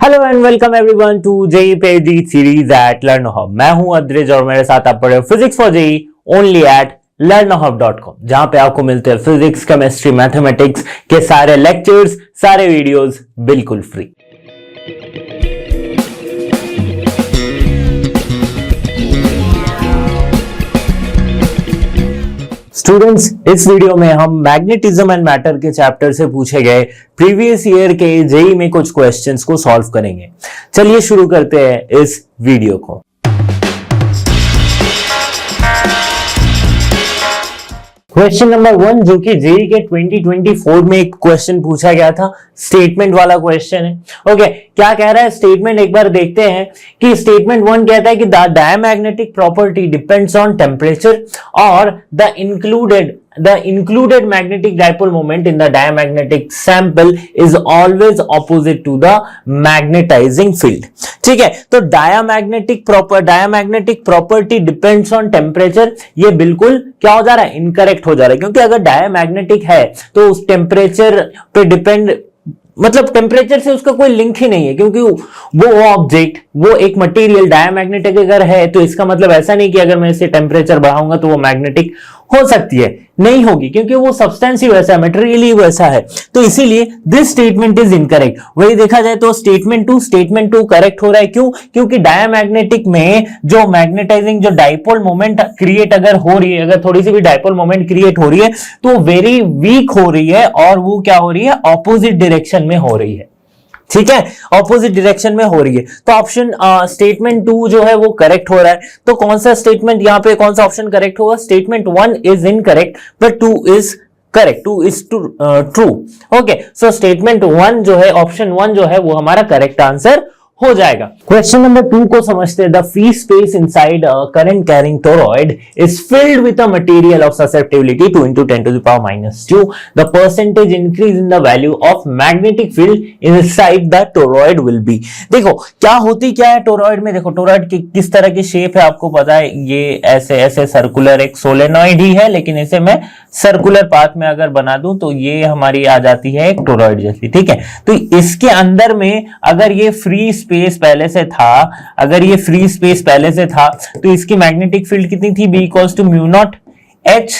Hello and welcome everyone to JEE PhD series at LearnHub. मैं हूं अद्रिज और मेरे साथ आप पढ़े physics for JEE only at learnerhub.com, जहां पे आपको मिलते हैं फिजिक्स, केमिस्ट्री, मैथमेटिक्स के सारे लेक्चर्स, सारे वीडियोस बिल्कुल फ्री। स्टूडेंट्स, इस वीडियो में हम मैग्नेटिज्म एंड मैटर के चैप्टर से पूछे गए प्रीवियस ईयर के जेई में कुछ क्वेश्चंस को सॉल्व करेंगे। चलिए शुरू करते हैं इस वीडियो को। क्वेश्चन नंबर 1 जो कि जेई के 2024 में एक क्वेश्चन पूछा गया था, स्टेटमेंट वाला क्वेश्चन है। ओके, क्या कह रहा है स्टेटमेंट, एक बार देखते हैं कि स्टेटमेंट 1 कहता है कि the diamagnetic property depends on temperature और the included magnetic dipole moment in the diamagnetic sample is always opposite to the magnetizing field। ठीक है, तो diamagnetic property depends on temperature, ये बिल्कुल क्या हो जा रहा है, इनकरेक्ट हो जा रहा है, क्योंकि अगर डायमैग्नेटिक है तो उस टेम्परेचर पे डिपेंड, मतलब टेम्परेचर से उसका कोई लिंक ही नहीं है, क्योंकि वो ऑब्जेक्ट, वो एक मटेरियल डायमैग्नेटिक अगर है तो इसका मतलब ऐसा नहीं कि अगर मैं इसे टेम्परेचर बढ़ाऊंगा तो वो मैग्नेटिक हो सकती है, नहीं होगी, क्योंकि वो सब्सटेंस ही वैसा है, मटेरियल ही वैसा है। तो इसीलिए दिस स्टेटमेंट इज इनकरेक्ट। वही देखा जाए तो स्टेटमेंट टू करेक्ट हो रहा है। क्यों? क्योंकि डायमैग्नेटिक में जो मैग्नेटाइजिंग, जो डाइपोल मोमेंट क्रिएट अगर हो रही है, अगर थोड़ी सी भी डाइपोल मोमेंट क्रिएट हो रही है तो वेरी वीक हो रही है, और वो क्या हो रही है, ऑपोजिट डायरेक्शन में हो रही है। ठीक है, ऑपोजिट डायरेक्शन में हो रही है। तो ऑप्शन स्टेटमेंट 2 जो है वो करेक्ट हो रहा है। तो कौन सा स्टेटमेंट यहाँ पे, कौन सा ऑप्शन करेक्ट होगा? Statement 1 is incorrect but 2 is correct, 2 is true. Okay, so statement 1 जो है, ऑप्शन 1 जो है वो हमारा करेक्ट आंसर हो जाएगा। क्वेश्चन नंबर 2 को समझते हैं। The free space inside a current carrying toroid is filled with a material of susceptibility 2 into 10 to the power -2। The percentage increase in the value of magnetic field inside the toroid will be. देखो क्या होती क्या है toroid में, देखो toroid की किस तरह की शेप है आपको पता है, ये ऐसे ऐसे सर्कुलर एक सोलेनॉइड ही है, लेकिन इसे मैं सर्कुलर पाथ में अगर बना दूं तो ये हमारी आ जाती है एक टोरॉइड जैसी। ठीक है, तो इसके अंदर में अगर ये फ्री स्पेस पहले से था, अगर ये फ्री स्पेस पहले से था तो इसकी मैग्नेटिक फील्ड कितनी थी? B equals to mu naught H।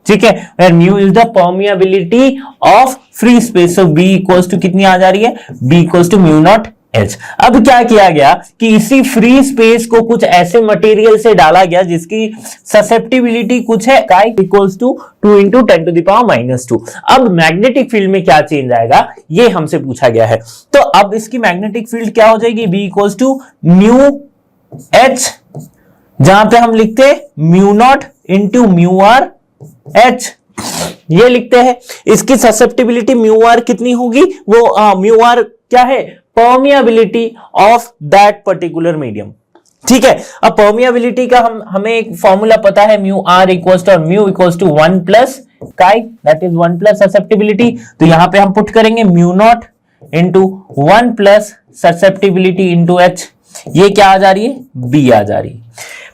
ठीक है, where mu is the permeability of free space, so B equals to कितनी आ जा रही है? B equals to mu naught H। अब क्या किया गया कि इसी फ्री स्पेस को कुछ ऐसे मटेरियल से डाला गया जिसकी ससेप्टिबिलिटी कुछ है, chi equals to 2 into 10 to the power -2। अब मैग्नेटिक फील्ड में क्या चेंज आएगा ये हमसे पूछा गया है। तो अब इसकी मैग्नेटिक फील्ड क्या हो जाएगी? B equals to mu H, जहां पे हम लिखते हैं mu naught into mu r H, ये लिखते हैं। इसकी ससेप्टिबिलिटी mu r कितनी होगी? वो mu r क्या है? Permeability of that particular medium. ठीक है, अब परमियाबिलिटी का हमें एक फॉर्मूला पता है, म्यू आर इक्वल्स टू, और mu equals to 1 plus chi, that is 1 plus susceptibility. तो यहां पे हम पुट करेंगे mu not into 1 plus susceptibility into H. ये क्या आ जा रही है? बी आ जा रही है।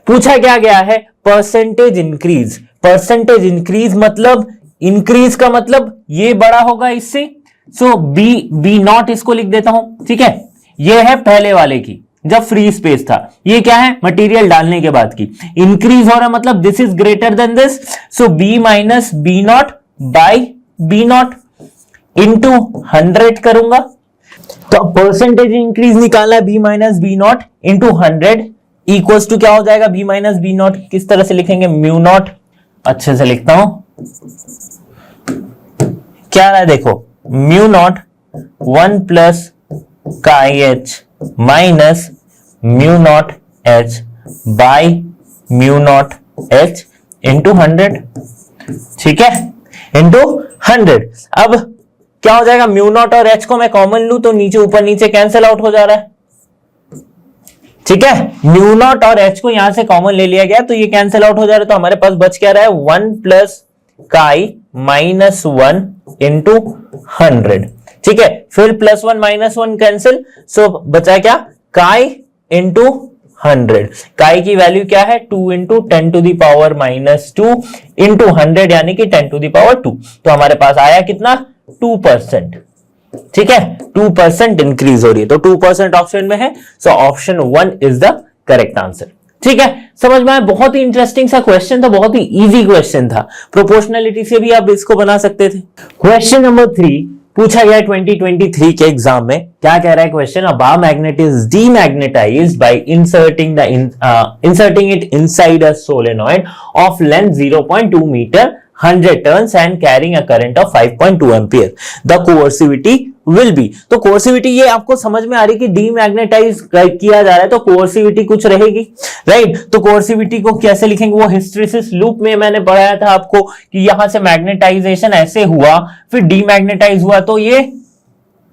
पूछा क्या गया है? Percentage increase. परसेंटेज इंक्रीज मतलब, इंक्रीज का मतलब ये बड़ा होगा इससे, सो बी नॉट इसको लिख देता हूं। ठीक है, ये है पहले वाले की जब फ्री स्पेस था, ये क्या है? मटेरियल डालने के बाद की। इंक्रीज हो रहा मतलब this is greater than this, so B minus B not by B not into 100 करूंगा। तो परसेंटेज इंक्रीज निकालना है, B minus B not into 100 equals to क्या हो जाएगा? बी माइनस बी नॉट किस तरह से लिखेंगे? म्यू नॉट, अच्छे से लिखता हूं, क्या है देखो, mu naught 1 plus chi H minus mu not H by mu not H into 100। ठीक है, इंटू 100। अब क्या हो जाएगा? म्यू नॉट और एच को मैं कॉमन लूं तो नीचे ऊपर नीचे कैंसिल आउट हो जा रहा है। ठीक है, म्यू नॉट और एच को यहां से कॉमन ले लिया गया तो ये कैंसिल आउट हो जा रहा है, तो हमारे पास बच क्या रहा है? 1 प्लस काई माइनस 1 इंटू 100। ठीक है, फिर +1 -1 कैंसिल, सो बचा क्या? काई इंटू 100। काई की वैल्यू क्या है? 2 into 10 to the power -2 into 100 यानी कि 10 to the power 2। तो हमारे पास आया कितना? 2%। ठीक है, 2% इंक्रीज हो रही है, तो 2% ऑप्शन में है, सो option 1 is the correct answer. ठीक है, समझ में आया? बहुत ही इंटरेस्टिंग सा क्वेश्चन था, बहुत ही इजी क्वेश्चन था, प्रोपोर्शनलिटी से भी आप इसको बना सकते थे। क्वेश्चन नंबर 3 पूछा गया 2023 के एग्जाम में, क्या कह रहा है question? A bar magnet is demagnetised by inserting it inside a solenoid of length 0.2 metre 100 turns and carrying a current of 5.2 ampere. The coercivity will be. तो कोर्सिविटी ये आपको समझ में आ रही कि डीमैग्नेटाइज किया जा रहा है तो कोर्सिविटी कुछ रहेगी, राइट? तो कोर्सिविटी को कैसे लिखेंगे? वो हिस्टैरिसीस लूप में मैंने पढ़ाया था आपको कि यहां से मैग्नेटाइजेशन ऐसे हुआ, फिर डीमैग्नेटाइज हुआ, तो ये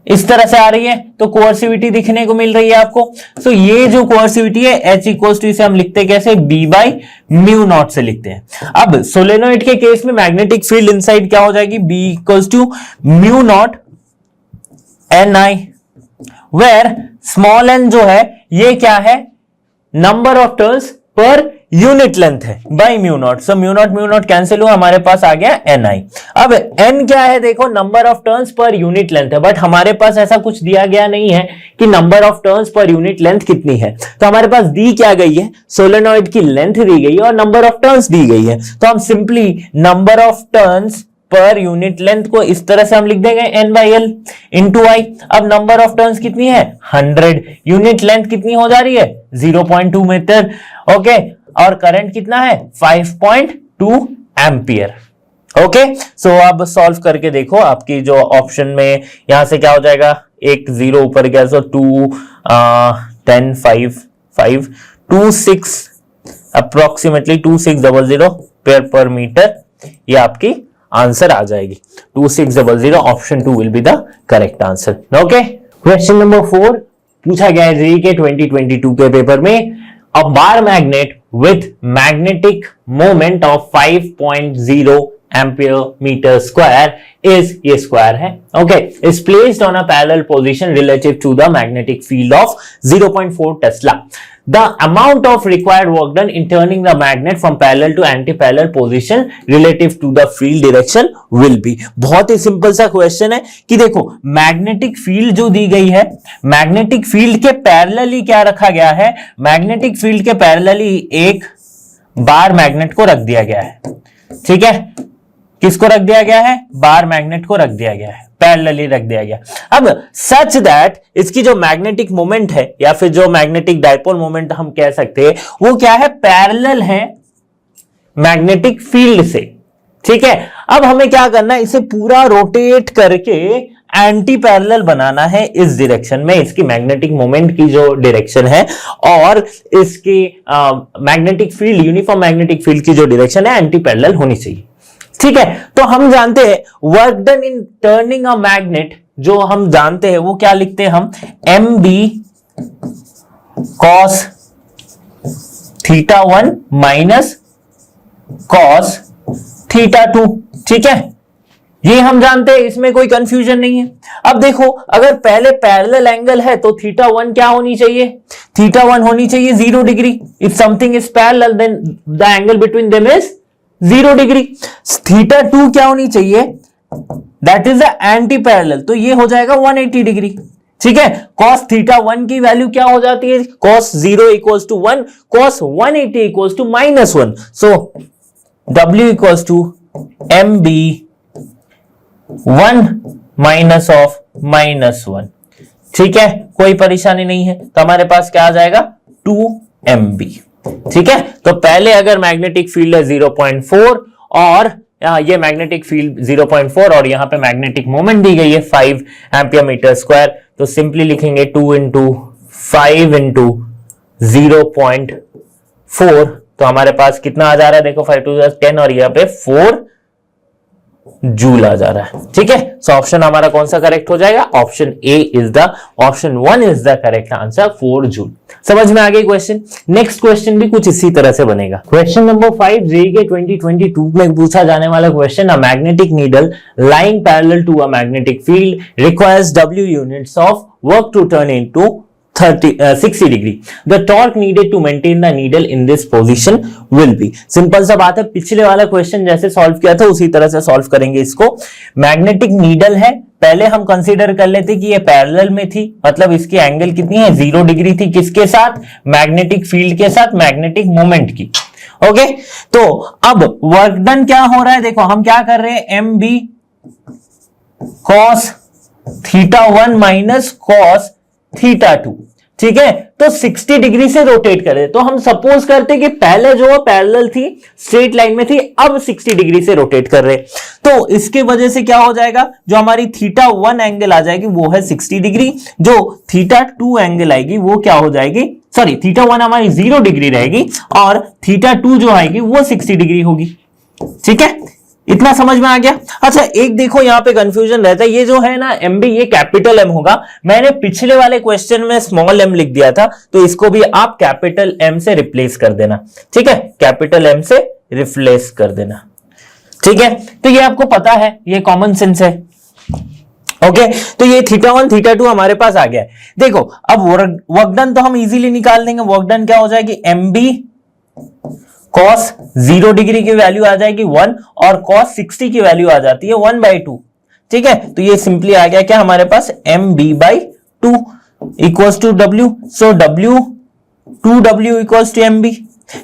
इस तरह से आ रही है, तो कोर्सिविटी दिखने को मिल रही है आपको। सो ये जो कोर्सिविटी है H इक्वल्स टू, इसे हम लिखते कैसे? B बाई म्यू नॉट से लिखते हैं। अब सोलेनोइड के केस में मैग्नेटिक फील्ड इनसाइड क्या हो जाएगी? B equals to mu naught Ni, where small n जो है ये क्या है? नंबर ऑफ टर्न्स पर यूनिट लेंथ है by mu naught. So mu naught cancel हुआ, हमारे पास आ गया Ni। अब n क्या है? देखो नंबर ऑफ टर्न्स पर यूनिट लेंथ है, बट हमारे पास ऐसा कुछ दिया गया नहीं है कि नंबर ऑफ टर्न्स पर यूनिट लेंथ कितनी है। तो हमारे पास दी क्या गई है? सोलेनॉइड की लेंथ दी गई है और नंबर ऑफ टर्न्स दी गई है, तो हम सिंपली नंबर ऑफ टर्न्स पर यूनिट लेंथ को इस तरह से हम लिख देंगे N/L इंटू आई। अब नंबर ऑफ टर्न्स कितनी है? 100, यूनिट लेंथ कितनी हो जा रही है? 0.2 मीटर, ओके, और करंट कितना है? 5.2 एम्पियर। ओके, सो अब सॉल्व करके देखो, आपकी जो ऑप्शन में यहां से क्या हो जाएगा? एक 0 ऊपर गया, सो 2 10 5 5 26 अप्रोक्सीमेटली 2600 पेयर पर मीटर, ये आपकी आंसर आ जाएगी। 2600, option 2 will be the correct answer. Okay, question number 4 पूछा गया है जेईई के 2022 के पेपर में, a bar magnet with magnetic moment of 5.0 ampere meter square is, ये square है, okay, is placed on a parallel position relative to the magnetic field of 0.4 Tesla. The amount of required work done in turning the magnet from parallel to anti-parallel position relative to the field direction will be. बहुत ही simple सा question है कि देखो magnetic field जो दी गई है, magnetic field के parallelly क्या रखा गया है? मैग्नेटिक फील्ड के पैरेलली एक बार मैग्नेट को रख दिया गया है, ठीक है? किसको रख दिया गया है? बार मैग्नेट को रख दिया गया है, पैरेलली रख दिया गया। अब सच दैट इसकी जो मैग्नेटिक मोमेंट है या फिर जो मैग्नेटिक डाइपोल मोमेंट हम कह सकते हैं, वो क्या है? पैरेलल है मैग्नेटिक फील्ड से, ठीक है? अब हमें क्या करना है? इसे पूरा रोटेट करके एंटी पैरेलल बनाना है इस डायरेक्शन में, इसकी मैग्नेटिक मोमेंट की जो डायरेक्शन है, और इसकी magnetic field, uniform magnetic field की जो डायरेक्शन है एंटी पैरेलल होनी चाहिए, ठीक है? तो हम जानते हैं work done in turning a magnet, जो हम जानते हैं वो क्या लिखते हैं हम? MB cos θ1 माइनस cos θ2, ठीक है? ये हम जानते हैं, इसमें कोई कंफ्यूजन नहीं है। अब देखो, अगर पहले पैरेलल एंगल है तो θ1 क्या होनी चाहिए? θ1 होनी चाहिए 0 degree. If something is parallel then the angle between them is 0 degree. θ2 क्या होनी चाहिए? That is the anti parallel, तो ये हो जाएगा 180 डिग्री, ठीक है? cos θ1 की वैल्यू क्या हो जाती है? cos 0 equals to 1, cos 180 equals to -1, so W equals to MB 1 minus of -1, ठीक है? कोई परेशानी नहीं है, तो हमारे पास क्या आ जाएगा? 2MB, ठीक है? तो पहले अगर मैग्नेटिक फील्ड है 0.4 और ये मैग्नेटिक फील्ड 0.4 और यहां पे मैग्नेटिक मोमेंट दी गई है 5 एम्पियर मीटर स्क्वायर, तो सिंपली लिखेंगे 2 इंटू 5 इंटू 0.4, तो हमारे पास कितना आ जा रहा है? देखो 5 2 10 और यहाँ पे 4 जूल आ जा रहा है, ठीक है? सो ऑप्शन हमारा कौन सा करेक्ट हो जाएगा? Option A is the, option 1 is the correct answer, 4 joule. समझ में आ गई क्वेश्चन? नेक्स्ट क्वेश्चन भी कुछ इसी तरह से बनेगा। क्वेश्चन नंबर 5 जेईई के 2022 में पूछा जाने वाला question, a magnetic needle lying parallel to a magnetic field requires W units of work to turn into 60 degree. The torque needed to maintain the needle in this position will be. Simple सा बात है, पिछले वाला question जैसे solve किया था उसी तरह से सॉल्व करेंगे इसको। मैग्नेटिक नीडल है पहले हम कंसीडर कर लेते कि ये पैरेलल में थी, मतलब इसकी एंगल कितनी है 0 डिग्री थी, किसके साथ, मैग्नेटिक फील्ड के साथ, मैग्नेटिक मोमेंट की। ओके, तो अब वर्क डन क्या हो रहा है, देखो हम क्या कर रहे हैं, M B cos theta 1 minus cos theta 2, ठीक है, तो 60 डिग्री से रोटेट करे। तो हम सपोज करते कि पहले जो पैरेलल थी, स्ट्रेट लाइन में थी, अब 60 डिग्री से रोटेट कर रहे, तो इसके वजह से क्या हो जाएगा, जो हमारी थीटा 1 एंगल आ जाएगी वो है 60 डिग्री, जो थीटा 2 एंगल आएगी वो क्या हो जाएगी, सॉरी थीटा 1 हमारी 0 डिग्री रहेगी और थीटा 2 जो आएगी वो 60 डिग्री होगी। ठीक है, इतना समझ में आ गया। अच्छा, एक देखो यहां पे कंफ्यूजन रहता है, ये जो है ना एम बी, ये कैपिटल एम होगा, मैंने पिछले वाले क्वेश्चन में स्मॉल एम लिख दिया था, तो इसको भी आप कैपिटल एम से रिप्लेस कर देना। ठीक है, कैपिटल एम से रिप्लेस कर देना। ठीक है, तो ये आपको पता है, ये कॉमन सेंस है। ओके, तो ये थीटा 1 थीटा 2 हमारे पास आ गया है। देखो अब वर्क डन तो हम इजीली निकाल देंगे। वर्क डन क्या हो जाएगी, एम बी cos 0 डिग्री की वैल्यू आ जाएगी 1 और cos 60 की वैल्यू आ जाती है 1/2। ठीक है, तो ये सिंपली आ गया क्या हमारे पास, M B by 2 equals to W, so W 2w equals to M B.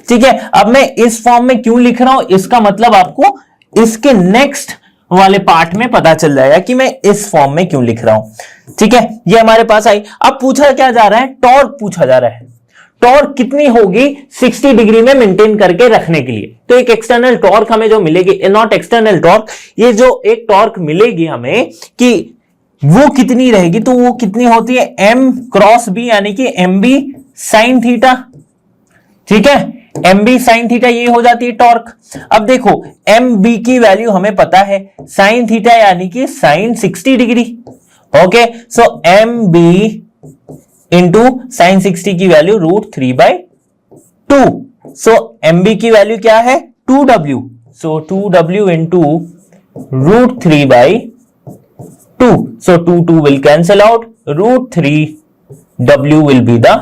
ठीक है, अब मैं इस फॉर्म में क्यों लिख रहा हूं, इसका मतलब आपको इसके नेक्स्ट वाले पार्ट में पता चल जाएगा कि मैं इस फॉर्म में क्यों लिख रहा हूं। ठीक है, ये हमारे पास आई। अब पूछा क्या जा रहा है, टॉर्क पूछा जा रहा है। टॉर्क कितनी होगी 60 डिग्री में मेंटेन करके रखने के लिए, तो एक एक्सटर्नल टॉर्क हमें जो मिलेगी, नॉट एक्सटर्नल टॉर्क, ये जो एक टॉर्क मिलेगी हमें कि वो कितनी रहेगी, तो वो कितनी होती है, एम क्रॉस बी, यानी कि एम बी साइन थीटा। ठीक है, एम बी साइन थीटा ये हो जाती है टॉर्क। अब देखो एम बी की वैल्यू हमें पता है, साइन थीटा यानी कि साइन 60 डिग्री। ओके, सो एम बी इंटू साइन 60 की वैल्यू √3/2। सो एम बी की वैल्यू क्या है, 2w, so 2w into √3/2, so 2 will cancel out, √3w will be the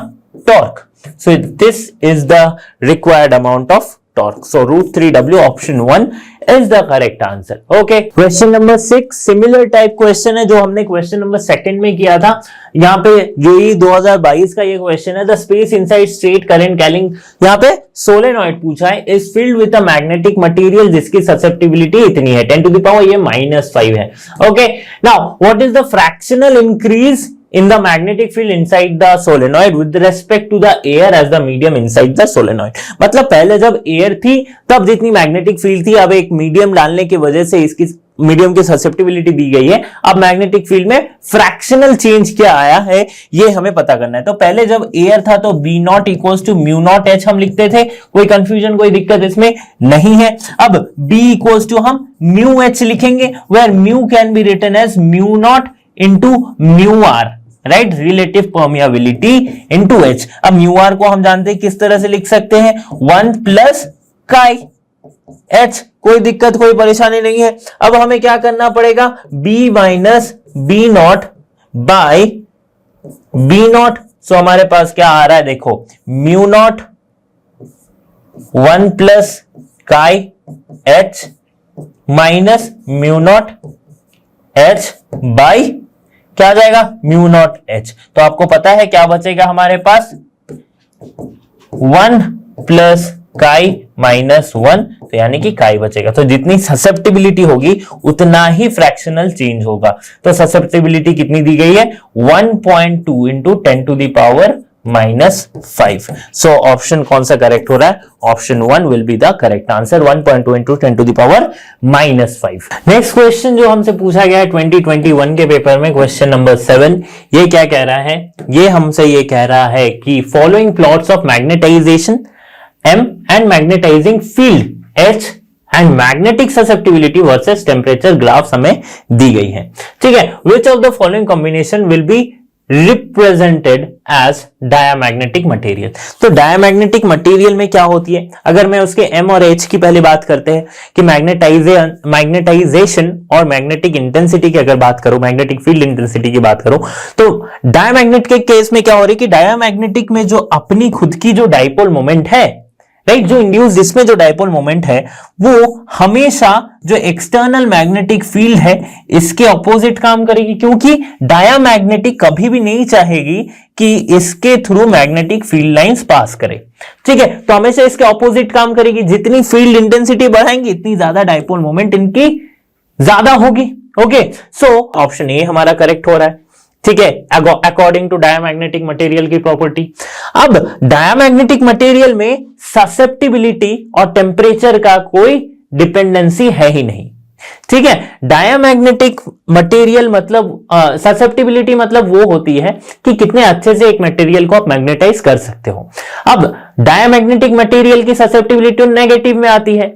torque. So this is the required amount of torque. So √3w, option 1 is the correct answer. Okay, question number 6 similar type question है जो हमने question number 2 में किया था। यहाँ पे JEE 2022 का ये क्वेश्चन है, the space inside straight current कैलिंग, यहाँ पे सोलेनॉइड पूछा है, is filled with a magnetic material जिसकी ससेप्टिबिलिटी इतनी है 10 टू द पावर ये -5 है। Okay, now what is the fractional increase in the magnetic field inside the solenoid with respect to the air as the medium inside the solenoid। मतलब पहले जब air थी तब जितनी मैग्नेटिक फील्ड थी, अब एक मीडियम डालने की वजह से इसकी मीडियम की ससेप्टिबिलिटी दी गई है। अब मैग्नेटिक फील्ड में फ्रैक्शनल चेंज क्या आया है ये हमें पता करना है। तो पहले जब एयर था तो B not equals to mu not H हम लिखते थे, कोई कंफ्यूजन कोई दिक्कत इसमें नहीं है। अब बी इक्वल्स टू हम म्यू एच लिखेंगे, where mu can be written as mu not into mu R, right, relative permeability into H. अब म्यू आर को हम जानते हैं किस तरह से लिख सकते हैं, 1 प्लस काई एच, कोई दिक्कत कोई परेशानी नहीं है। अब हमें क्या करना पड़ेगा, B minus B not by B naught. So हमारे पास क्या आ रहा है, देखो mu naught 1 plus chi H minus mu not H by क्या आ जाएगा, म्यू नॉट एच। तो आपको पता है क्या बचेगा हमारे पास, 1 प्लस काई माइनस 1, तो यानी कि काई बचेगा। तो जितनी ससेप्टिबिलिटी होगी उतना ही फ्रैक्शनल चेंज होगा। तो ससेप्टिबिलिटी कितनी दी गई है, 1.2 into 10 to the power -5। So option कौन सा करेक्ट हो रहा है, option 1 will be the correct answer, 1.2 into 10 to the power -5। Next question जो हमसे पूछा गया है 2021 के पेपर में, क्वेश्चन नंबर 7, ये क्या कह रहा है, ये हमसे ये कह रहा है कि following plots of magnetization M and magnetizing field H and magnetic susceptibility versus temperature graphs हमें दी गई है। ठीक है, which of the following combination will be represented as diamagnetic material. तो डायामैग्नेटिक मटेरियल में क्या होती है, अगर मैं उसके M और H की पहले बात करते हैं कि मैग्नेटाइजेशन और मैग्नेटिक इंटेंसिटी की अगर बात करूं, मैग्नेटिक फील्ड इंटेंसिटी की बात करूं, तो डायामैग्नेट के केस में क्या हो रही है कि डायामैग्नेटिक में जो अपनी खुद की जो डाइपोल मोमेंट है, राइट। जो इंड्यूस्ड इसमें जो डायपोल मोमेंट है वो हमेशा जो एक्सटर्नल मैग्नेटिक फील्ड है इसके ऑपोजिट काम करेगी, क्योंकि डायामैग्नेटिक कभी भी नहीं चाहेगी कि इसके through magnetic field lines pass करे। ठीक है, तो हमेशा इसके ऑपोजिट काम करेगी। जितनी फील्ड इंटेंसिटी बढ़ाएंगी इतनी ज्यादा डायपोल मोमेंट इनकी ज्यादा होगी। ओके, सो ऑप्शन ए हमारा करेक्ट हो रहा है। ठीक है, अकॉर्डिंग टू डायामैग्नेटिक मटेरियल की प्रॉपर्टी। अब डायामैग्नेटिक मटेरियल में ससेप्टिबिलिटी और टेम्परेचर का कोई डिपेंडेंसी है ही नहीं। ठीक है, डायामैग्नेटिक मटेरियल मतलब ससेप्टिबिलिटी मतलब वो होती है कि कितने अच्छे से एक मटेरियल को आप मैग्नेटाइज कर सकते हो। अब डायामैग्नेटिक मटेरियल की ससेप्टिबिलिटी नेगेटिव में आती है।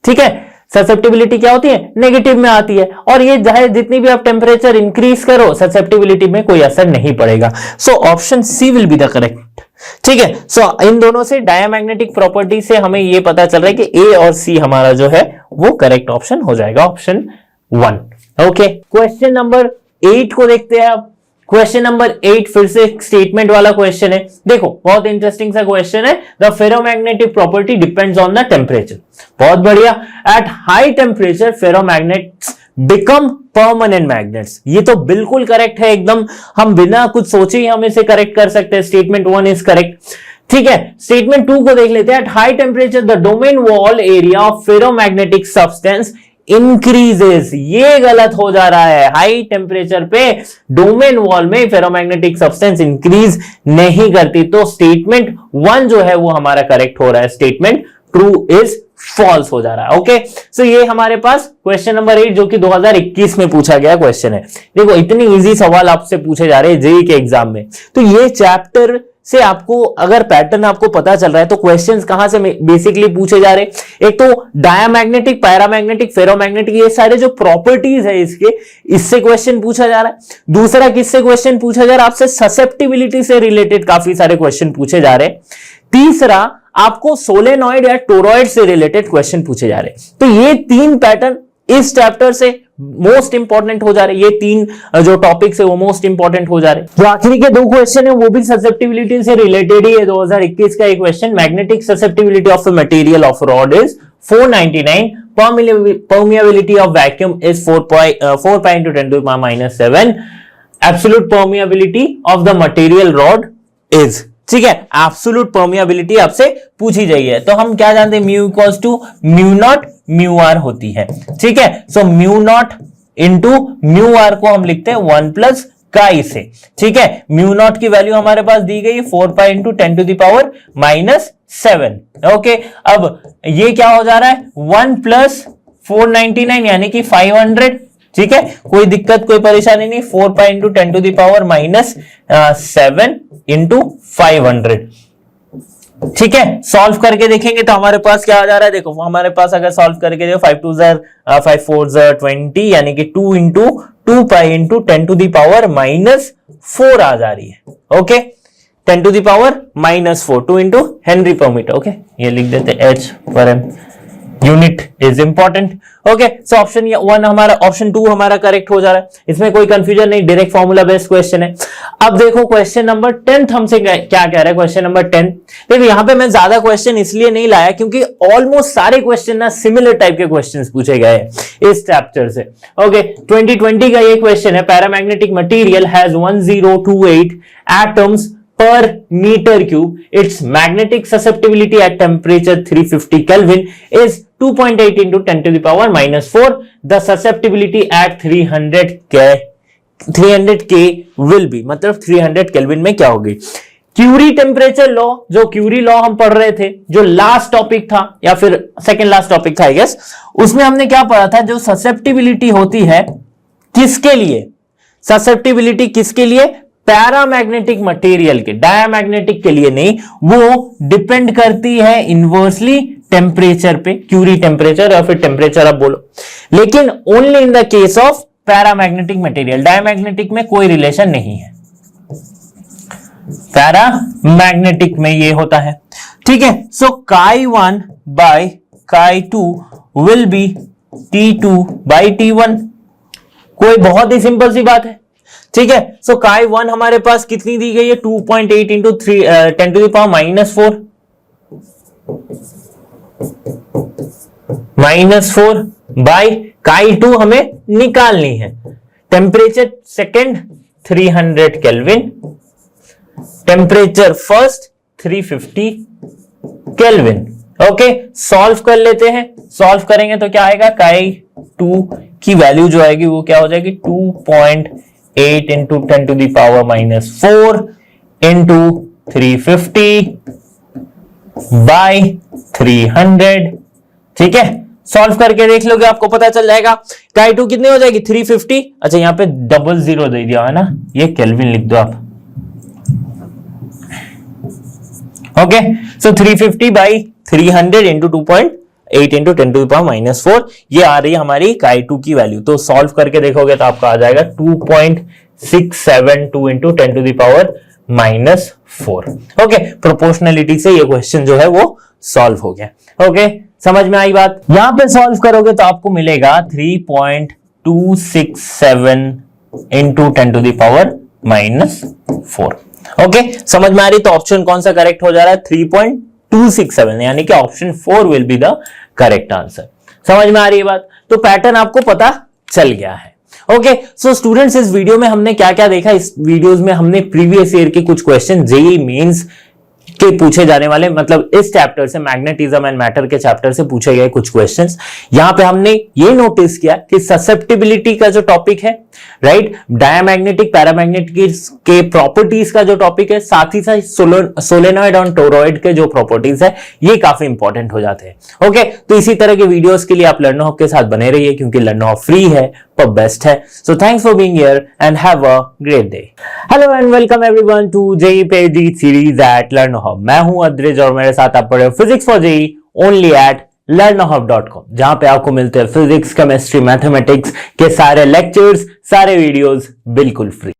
ठीक है, ससेप्टिबिलिटी क्या होती है, नेगेटिव में आती है, और ये चाहे जितनी भी आप टेम्परेचर इंक्रीज करो ससेप्टिबिलिटी में कोई असर नहीं पड़ेगा। So option C will be the correct. ठीक है, सो इन दोनों से डायामैग्नेटिक प्रॉपर्टी से हमें ये पता चल रहा है कि ए और सी हमारा जो है वो करेक्ट ऑप्शन हो जाएगा, ऑप्शन 1। ओके, क्वेश्चन नंबर 8 को देखते हैं आप। क्वेश्चन नंबर 8 फिर से स्टेटमेंट वाला क्वेश्चन है। देखो बहुत इंटरेस्टिंग सा क्वेश्चन है। The ferromagnetic property depends on the temperature. बहुत बढ़िया। At high temperature ferromagnets become permanent magnets. ये तो बिल्कुल करेक्ट है एकदम, हम बिना कुछ सोचे ही हम इसे करेक्ट कर सकते हैं। Statement 1 is correct. ठीक है, स्टेटमेंट 2 को देख लेते हैं। Eight high temperature the domain wall area of ferromagnetic substance increases. ये गलत हो जा रहा है। हाई टेम्परेचर पे डोमेन वॉल में फेरोमैग्नेटिक सब्सटेंस इंक्रीज नहीं करती, तो स्टेटमेंट 1 जो है वो हमारा करेक्ट हो रहा है। स्टेटमेंट ट्रू इज फॉल्स हो जा रहा है। ओके, सो ये हमारे पास क्वेश्चन नंबर 8 जो कि 2021 में पूछा गया क्वेश्चन है। देखो इतनी इजी सवाल आपसे पूछे जा रहे हैं जेईई के एग्जाम में, तो ये चैप्टर से आपको अगर पैटर्न आपको पता चल रहा है तो क्वेश्चंस कहां से बेसिकली पूछे जा रहे हैं। एक तो डायामैग्नेटिक, पैरामैग्नेटिक, फेरोमैग्नेटिक, ये सारे जो प्रॉपर्टीज है इसके, इससे क्वेश्चन पूछा जा रहा है। दूसरा किससे क्वेश्चन पूछा जा रहा है, आपसे ससेप्टिबिलिटी से रिलेटेड काफी सारे क्वेश्चन पूछे जा रहे हैं। तीसरा आपको सोलेनॉइड या टोरॉइड से रिलेटेड क्वेश्चन पूछे जा रहे हैं। तो ये 3 पैटर्न इस चैप्टर से मोस्ट इंपॉर्टेंट हो जा रहे हैं। ये 3 जो टॉपिक्स है वो मोस्ट इंपॉर्टेंट हो जा रहे हैं। जो आखिरी के 2 क्वेश्चन है वो भी ससेप्टिबिलिटी से रिलेटेड ही है। 2021 का एक question, magnetic susceptibility of the material of rod is 499, permeability of vacuum is 4 pi into 10 to the power -7, absolute permeability of the material rod is। ठीक है, एब्सोल्यूट परमिएबिलिटी आपसे पूछी गई है, तो हम क्या जानते हैं, mu equals to mu not mu R होती है। ठीक है, so mu not into mu R को हम लिखते हैं 1 प्लस काई से। ठीक है, म्यू नॉट की वैल्यू हमारे पास दी गई है 4 pi into 10 to the power -7। Okay, अब ये क्या हो जा रहा है, 1 प्लस 499 यानी कि 500। ठीक है, कोई दिक्कत कोई परेशानी नहीं। 4 pi into 10 to the power -7 into 500। ठीक है, सॉल्व करके देखेंगे तो हमारे पास क्या आ जा रहा है। देखो हमारे पास अगर सॉल्व करके देखो 5 2 5 4 20 यानी कि 2 into 2 pi into 10 to the power -4 आ जा रही है। Okay, 10 to the power -4, 2 into henry per meter. Okay, ये लिख देते H per M, unit is important. Okay, so option 1 हमारा, ऑप्शन 2 हमारा करेक्ट हो जा रहा है। इसमें कोई कंफ्यूजन नहीं, डायरेक्ट फॉर्मूला बेस्ड क्वेश्चन है। अब देखो क्वेश्चन नंबर 10 हमसे क्या कह रहा है। क्वेश्चन नंबर 10 देखो, यहां पे मैं ज्यादा क्वेश्चन इसलिए नहीं लाया क्योंकि ऑलमोस्ट सारे क्वेश्चन ना सिमिलर टाइप के क्वेश्चंस पूछे गए हैं इस चैप्टर से। ओके, 2020 का ये क्वेश्चन है, paramagnetic material has 1028 atoms per meter cube. Its magnetic susceptibility at temperature 350 Kelvin is 2.8 into 10 to the power -4. The susceptibility at 300 K will be, मतलब 300 Kelvin में क्या होगी। क्यूरी टेम्परेचर लॉ, जो Curie law हम पढ़ रहे थे, जो लास्ट टॉपिक था या फिर सेकेंड लास्ट टॉपिक था आई गेस, उसमें हमने क्या पढ़ा था, जो ससेप्टिबिलिटी होती है किसके लिए, ससेप्टिबिलिटी किसके लिए, पैरामैग्नेटिक मटेरियल के, डायामैग्नेटिक के लिए नहीं, वो डिपेंड करती है इनवर्सली टेम्परेचर पे, क्यूरी टेम्परेचर या फिर टेम्परेचर आप बोलो, लेकिन only in the case of paramagnetic material. Diamagnetic में कोई रिलेशन नहीं है, पैरामैग्नेटिक में ये होता है। ठीक है, so chi1 by chi2 will be T2 by T1। कोई बहुत ही सिंपल सी बात है। ठीक है, सो chi1 हमारे पास कितनी दी गई है, 2.8 into 10 to the power -4। -4 by Chi2 हमें निकालनी है। Temperature second 300 kelvin, temperature first 350 kelvin. Okay, solve कर लेते हैं। सॉल्व करेंगे तो क्या आएगा, Chi2 की वैल्यू जो आएगी वो क्या हो जाएगी, 2.8 into 10 to the power -4 into 350 by 300। ठीक है, सॉल्व करके देख लोगे, आपको पता चल जाएगा। Chi2 कितनी हो जाएगी, 350। अच्छा, यहां पे 00 दे दिया है ना, ये केल्विन लिख दो आप। Okay, so 350 by 300 into 2.8 into 10 to the power -4, ये आ रही है हमारी Chi2 की वैल्यू। तो सॉल्व करके देखोगे तो आपका आ जाएगा 2.672 into 10 to the power -4। Okay, proportionality से ये क्वेश्चन जो है वो सॉल्व हो गया। ओके, समझ में आई बात। यहां पे सॉल्व करोगे तो आपको मिलेगा 3.267 into 10 to the power -4। Okay, समझ में आ रही। तो ऑप्शन कौन सा करेक्ट हो जा रहा है, 3.267, यानी कि option 4 will be the correct answer. समझ में आ रही है बात। तो पैटर्न आपको पता चल गया है। ओके, सो स्टूडेंट्स, इस वीडियो में हमने क्या क्या देखा, इस वीडियोस में हमने प्रीवियस ईयर के कुछ क्वेश्चन जेईई मेंस के पूछे जाने वाले, मतलब इस चैप्टर से, मैग्नेटिज्म एंड मैटर के चैप्टर से पूछे गए कुछ क्वेश्चंस। यहां पे हमने ये नोटिस किया कि ससेप्टिबिलिटी का जो टॉपिक है, राइट, डायमैग्नेटिक पैरामैग्नेटिक के प्रॉपर्टीज का जो टॉपिक है, साथ ही साथ सोलेनॉइड और टोरॉइड के जो प्रॉपर्टीज है, ये काफी इंपॉर्टेंट हो जाते हैं। ओके, तो इसी तरह के वीडियोस के लिए आप लर्नो हब के साथ बने रहिए, क्योंकि लर्नो हब फ्री है पर बेस्ट है। So thanks for being here and have a great day. Hello and welcome everyone to JEE पेजी सीरीज एट लर्नो हब। मैं हूं अद्रिज और मेरे साथ आप पढ़ रहे हो physics for JEE only at learnerhub.com, जहां पे आपको मिलते हैं फिजिक्स, केमिस्ट्री, मैथमेटिक्स के सारे लेक्चर्स, सारे वीडियोस बिल्कुल फ्री।